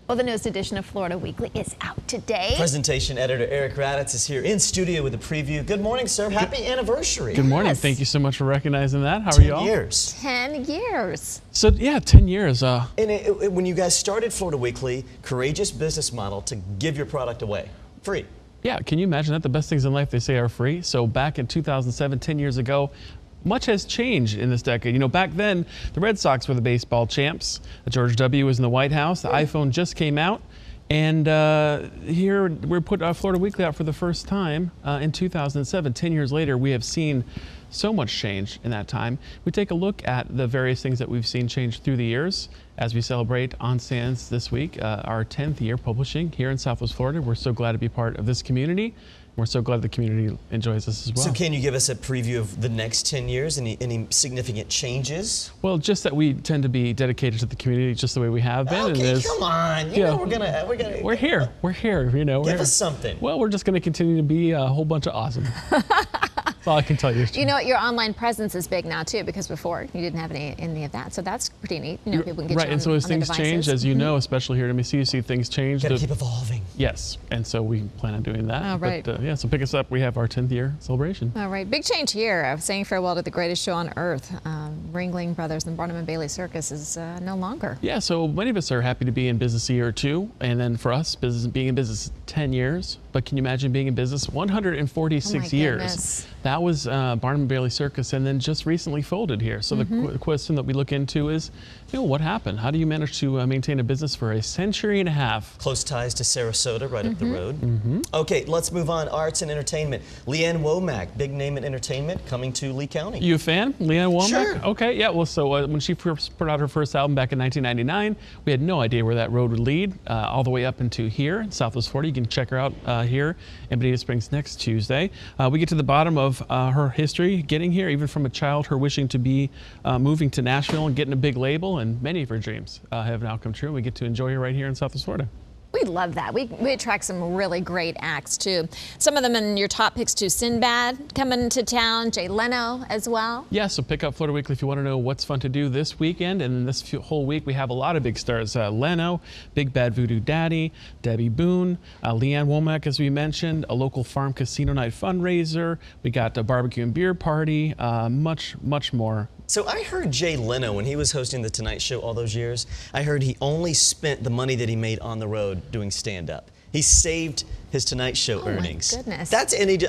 Well, the newest edition of Florida Weekly is out today. Presentation editor Eric Raddatz is here in studio with a preview. Good morning, sir. Happy anniversary. Good morning. Yes. Thank you so much for recognizing that. How are y'all? 10 years. 10 years. So yeah, 10 years. And when you guys started Florida Weekly, courageous business model to give your product away, free. Yeah, can you imagine that? The best things in life they say are free. So back in 2007, 10 years ago, much has changed in this decade. You know, back then, the Red Sox were the baseball champs. George W. was in the White House. The iPhone just came out. And here, we're putting Florida Weekly out for the first time in 2007. 10 years later, we have seen so much change in that time. We take a look at the various things that we've seen change through the years as we celebrate On Sands this week, our 10th year publishing here in Southwest Florida. We're so glad to be part of this community. We're so glad the community enjoys us as well. So can you give us a preview of the next 10 years? Any significant changes? Well, just that we tend to be dedicated to the community just the way we have been. Okay, and come on. You know, we're here. We're here, you know. Give us something. Well, we're just going to continue to be a whole bunch of awesome. That's all I can tell you. You know, your online presence is big now too, because before you didn't have any of that. So that's pretty neat. You know, people can get right, you and so as things change, as you know, especially here at NBC, you see things change. Got to keep evolving. Yes, and so we plan on doing that. All right. But yeah, so pick us up. We have our 10th year celebration. All right, big change here. Saying farewell to the greatest show on earth. Ringling Brothers and Barnum and Bailey Circus is no longer. Yeah, so many of us are happy to be in business a year or two, and then for us, being in business 10 years. But can you imagine being in business 146 years? Goodness. That was Barnum and Bailey Circus, and then just recently folded here. So the question that we look into is, you know, what happened? How do you manage to maintain a business for a century and a half? Close ties to Sarasota, right up the road. Okay, let's move on. Arts and entertainment. Ann Womack, big name in entertainment, coming to Lee County. You a fan, Ann Womack? Sure. Okay, yeah. Well, so when she first put out her first album back in 1999, we had no idea where that road would lead, all the way up into here in Southwest Florida. You can check her out here in Bonita Springs next Tuesday. We get to the bottom of her history getting here, even from a child, her wishing to be moving to Nashville and getting a big label, and many of her dreams have now come true. We get to enjoy her right here in Southwest Florida. We love that. We attract some really great acts too. Some of them in your top picks too. Sinbad coming to town, Jay Leno as well. Yeah, so pick up Florida Weekly if you want to know what's fun to do this weekend. And this whole week we have a lot of big stars. Leno, big Bad Voodoo Daddy, Debbie Boone, Ann Womack, as we mentioned, a local farm casino night fundraiser. We got a barbecue and beer party, much more. So I heard Jay Leno, when he was hosting The Tonight Show all those years, I heard he only spent the money that he made on the road doing stand-up. He saved his Tonight Show earnings. Oh my goodness.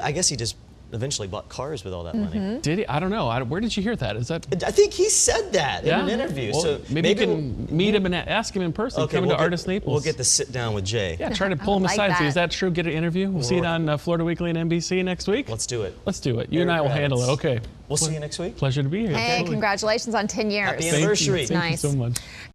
I guess he just eventually bought cars with all that money. Did he? I don't know. Where did you hear that? Is that? I think he said that in an interview. Well, so maybe you can meet him and ask him in person. Okay, Come to Artist Naples. We'll get to sit down with Jay. Yeah, try to pull him aside. that. See, is that true? Get an interview. We'll see it on Florida Weekly and NBC next week. Let's do it. Let's do it. You and I will handle it. Okay. We'll see you next week. Pleasure to be here. Hey, congratulations on 10 years. Happy anniversary. Thank you so much.